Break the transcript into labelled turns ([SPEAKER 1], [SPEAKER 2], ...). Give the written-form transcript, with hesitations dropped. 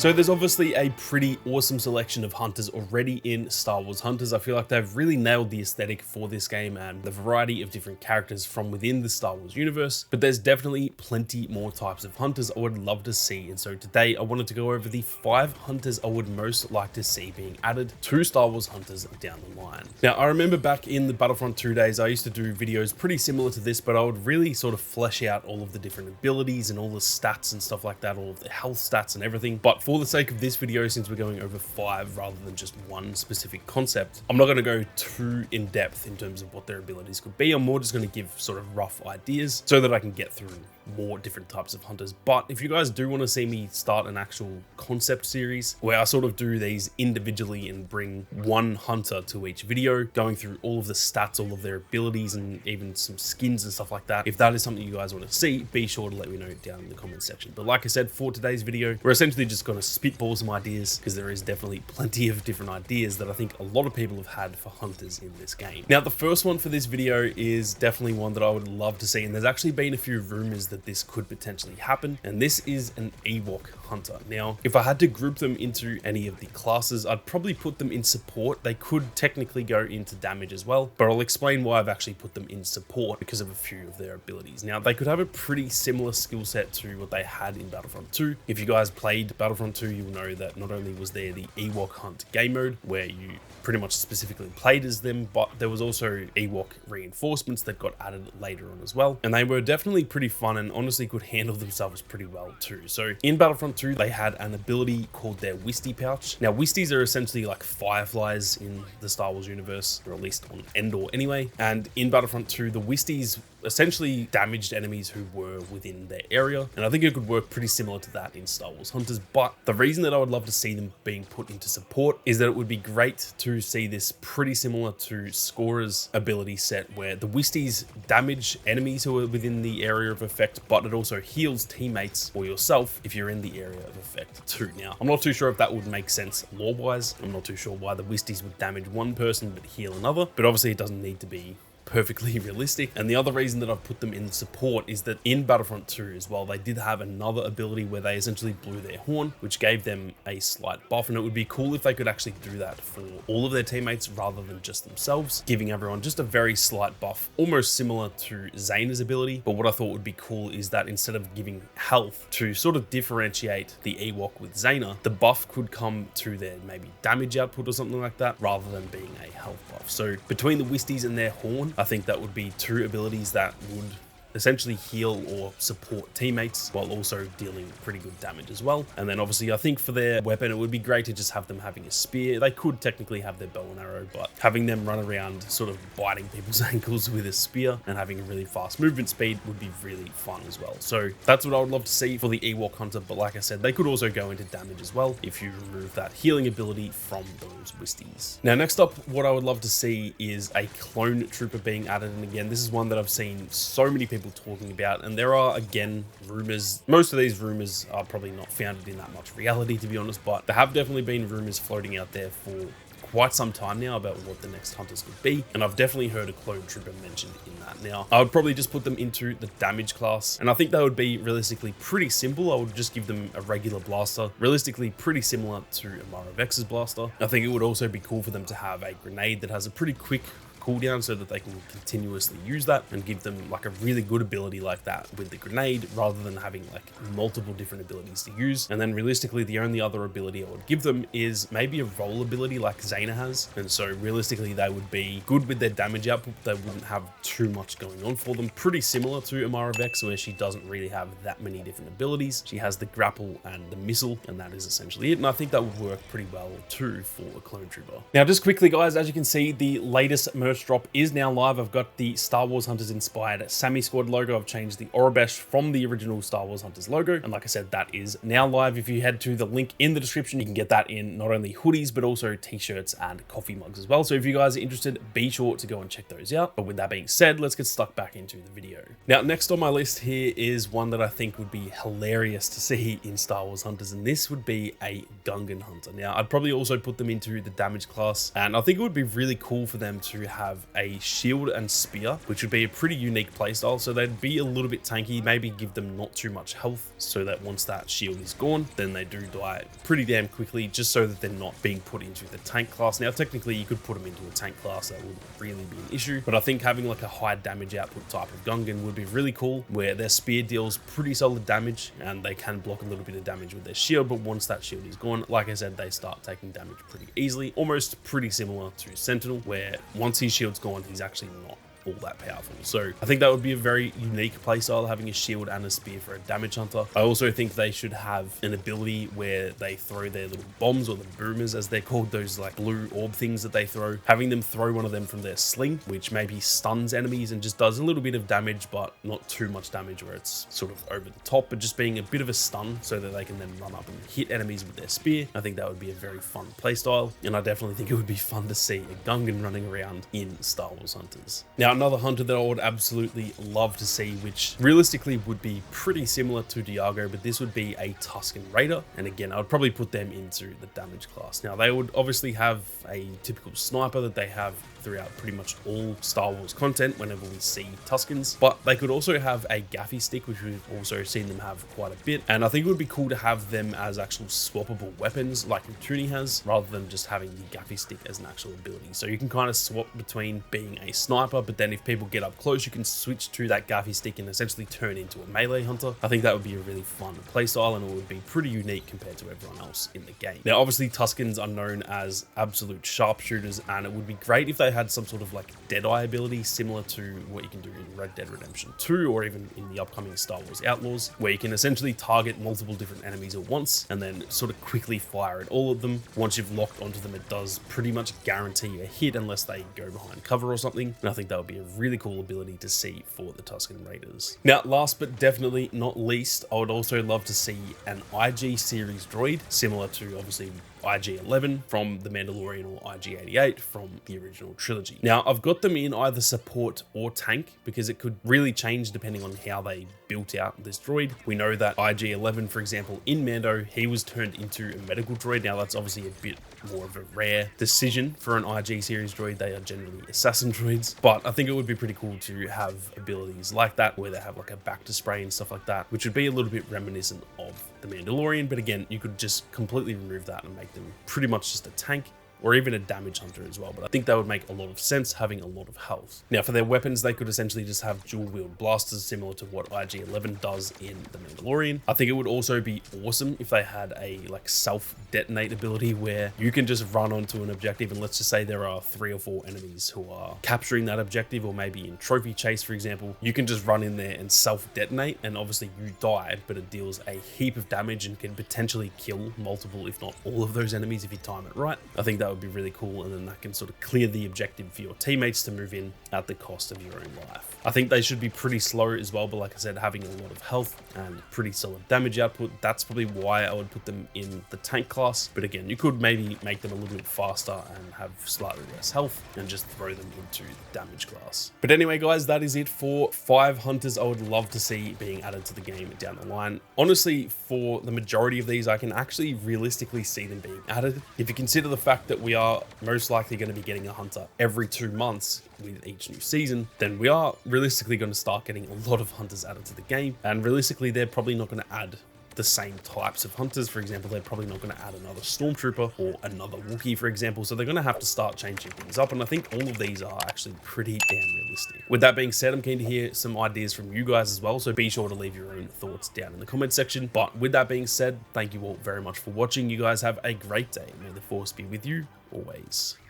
[SPEAKER 1] So there's obviously a pretty awesome selection of hunters already in Star Wars Hunters. I feel like they've really nailed the aesthetic for this game and the variety of different characters from within the Star Wars universe, but there's definitely plenty more types of hunters I would love to see. And so today I wanted to go over the 5 hunters I would most like to see being added to Star Wars Hunters down the line. Now, I remember back in the Battlefront 2 days, I used to do videos pretty similar to this, but I would really sort of flesh out all of the different abilities and all the stats and stuff like that, all of the health stats and everything. But for the sake of this video, since we're going over 5 rather than just one specific concept, I'm not going to go too in depth in terms of what their abilities could be. I'm more just going to give sort of rough ideas so that I can get through more different types of hunters. But if you guys do want to see me start an actual concept series where I sort of do these individually and bring one hunter to each video, going through all of the stats, all of their abilities, and even some skins and stuff like that, if that is something you guys want to see, be sure to let me know down in the comment section. But like I said, for today's video, we're essentially just going to spitball some ideas, because there is definitely plenty of different ideas that I think a lot of people have had for hunters in this game. Now, the first one for this video is definitely one that I would love to see, and there's actually been a few rumors that this could potentially happen, and this is an Ewok hunter. Now, if I had to group them into any of the classes, I'd probably put them in support. They could technically go into damage as well, but I'll explain why I've actually put them in support because of a few of their abilities. Now, they could have a pretty similar skill set to what they had in Battlefront 2. If you guys played Battlefront 2, you'll know that not only was there the Ewok Hunt game mode, where you pretty much specifically played as them, but there was also Ewok reinforcements that got added later on as well, and they were definitely pretty fun and honestly could handle themselves pretty well too. So in Battlefront 2, they had an ability called their Wisty Pouch. Now, Wisties are essentially like fireflies in the Star Wars universe, or at least on Endor anyway, and in Battlefront 2, the Wisties essentially damaged enemies who were within their area, and I think it could work pretty similar to that in Star Wars Hunters. But the reason that I would love to see them being put into support is that it would be great to see this pretty similar to Scorer's ability set, where the Wisties damage enemies who are within the area of effect, but it also heals teammates or yourself if you're in the area of effect too. Now, I'm not too sure if that would make sense lore-wise. I'm not too sure why the Wisties would damage one person but heal another, but obviously it doesn't need to be perfectly realistic. And the other reason that I've put them in support is that in Battlefront 2 as well, they did have another ability where they essentially blew their horn, which gave them a slight buff, and it would be cool if they could actually do that for all of their teammates rather than just themselves, giving everyone just a very slight buff, almost similar to Zaina's ability. But what I thought would be cool is that instead of giving health to sort of differentiate the Ewok with Zaina, the buff could come to their maybe damage output or something like that, rather than being a health buff. So between the Wisties and their horn, I think that would be 2 abilities that would essentially heal or support teammates while also dealing pretty good damage as well. And then obviously I think for their weapon, it would be great to just have them having a spear. They could technically have their bow and arrow, but having them run around sort of biting people's ankles with a spear and having a really fast movement speed would be really fun as well. So that's what I would love to see for the Ewok hunter. But like I said, they could also go into damage as well if you remove that healing ability from those Wisties. Now, next up, what I would love to see is a clone trooper being added. And again, this is one that I've seen so many people talking about, and there are again rumors. Most of these rumors are probably not founded in that much reality, to be honest, but there have definitely been rumors floating out there for quite some time now about what the next hunters could be, and I've definitely heard a clone trooper mentioned in that. Now, I would probably just put them into the damage class, and I think they would be realistically pretty simple. I would just give them a regular blaster, realistically pretty similar to Amara Vex's blaster. I think it would also be cool for them to have a grenade that has a pretty quick cooldown so that they can continuously use that and give them like a really good ability like that with the grenade, rather than having like multiple different abilities to use. And then realistically, the only other ability I would give them is maybe a roll ability like Zaina has, and so realistically they would be good with their damage output. They wouldn't have too much going on for them, pretty similar to Amara Vex, where she doesn't really have that many different abilities. She has the grapple and the missile, and that is essentially it. And I think that would work pretty well too for a clone trooper. Now, just quickly guys, as you can see, the latest merch drop is now live. I've got the Star Wars Hunters inspired Sammy Squad logo. I've changed the Aurebesh from the original Star Wars Hunters logo, and like I said, that is now live. If you head to the link in the description, you can get that in not only hoodies but also t-shirts and coffee mugs as well. So if you guys are interested, be sure to go and check those out. But with that being said, let's get stuck back into the video. Now, next on my list here is one that I think would be hilarious to see in Star Wars Hunters, and this would be a Gungan hunter. Now, I'd probably also put them into the damage class, and I think it would be really cool for them to have have a shield and spear, which would be a pretty unique playstyle. So they'd be a little bit tanky, maybe give them not too much health, so that once that shield is gone, then they do die pretty damn quickly, just so that they're not being put into the tank class. Now, technically, you could put them into a tank class, that wouldn't really be an issue, but I think having like a high damage output type of Gungan would be really cool, where their spear deals pretty solid damage, and they can block a little bit of damage with their shield, but once that shield is gone, like I said, they start taking damage pretty easily, almost pretty similar to Sentinel, where once his shield's gone, he's actually not all that powerful. So I think that would be a very unique playstyle, having a shield and a spear for a damage hunter. I also think they should have an ability where they throw their little bombs, or the boomers as they're called, those like blue orb things that they throw, having them throw one of them from their sling, which maybe stuns enemies and just does a little bit of damage, but not too much damage where it's sort of over the top, but just being a bit of a stun so that they can then run up and hit enemies with their spear. I think that would be a very fun playstyle, and I definitely think it would be fun to see a Gungan running around in Star Wars Hunters. Now, another hunter that I would absolutely love to see, which realistically would be pretty similar to Diago, but this would be a Tusken Raider. And again, I would probably put them into the damage class. Now, they would obviously have a typical sniper that they have throughout pretty much all Star Wars content whenever we see Tuskens, but they could also have a gaffy stick, which we've also seen them have quite a bit. And I think it would be cool to have them as actual swappable weapons like Toonie has, rather than just having the gaffy stick as an actual ability. So you can kind of swap between being a sniper, but then if people get up close, you can switch to that gaffy stick and essentially turn into a melee hunter. I think that would be a really fun playstyle, and it would be pretty unique compared to everyone else in the game. Now, obviously Tuskens are known as absolute sharpshooters, and it would be great if they had some sort of like Deadeye ability similar to what you can do in Red Dead Redemption 2, or even in the upcoming Star Wars Outlaws, where you can essentially target multiple different enemies at once and then sort of quickly fire at all of them. Once you've locked onto them, it does pretty much guarantee a hit unless they go behind cover or something, and I think that would be a really cool ability to see for the Tusken Raiders. Now, last but definitely not least, I would also love to see an IG series droid, similar to obviously IG-11 from The Mandalorian or IG-88 from the original trilogy. Now, I've got them in either support or tank because it could really change depending on how they built out this droid. We know that IG-11, for example, in Mando, he was turned into a medical droid. Now, that's obviously a bit more of a rare decision for an IG series droid. They are generally assassin droids, but I think it would be pretty cool to have abilities like that where they have like a back to spray and stuff like that, which would be a little bit reminiscent of The Mandalorian. But again, you could just completely remove that and make them pretty much just a tank, or even a damage hunter as well, but I think that would make a lot of sense having a lot of health. Now, for their weapons, they could essentially just have dual wield blasters similar to what IG-11 does in The Mandalorian. I think it would also be awesome if they had a like self-detonate ability where you can just run onto an objective, and let's just say there are 3 or 4 enemies who are capturing that objective, or maybe in trophy chase, for example, you can just run in there and self-detonate, and obviously you die, but it deals a heap of damage and can potentially kill multiple, if not all of those enemies if you time it right. I think that would be really cool, and then that can sort of clear the objective for your teammates to move in at the cost of your own life. I think they should be pretty slow as well, but like I said, having a lot of health and pretty solid damage output, that's probably why I would put them in the tank class. But again, you could maybe make them a little bit faster and have slightly less health and just throw them into the damage class. But anyway, guys, that is it for 5 hunters I would love to see being added to the game down the line. Honestly, for the majority of these, I can actually realistically see them being added. If you consider the fact that we are most likely going to be getting a hunter every 2 months with each new season, then we are realistically going to start getting a lot of hunters added to the game. And realistically, they're probably not going to add the same types of hunters. For example, they're probably not going to add another Stormtrooper or another Wookiee, for example. So they're going to have to start changing things up. And I think all of these are actually pretty damn realistic. With that being said, I'm keen to hear some ideas from you guys as well. So be sure to leave your own thoughts down in the comment section. But with that being said, thank you all very much for watching. You guys have a great day. May the Force be with you always.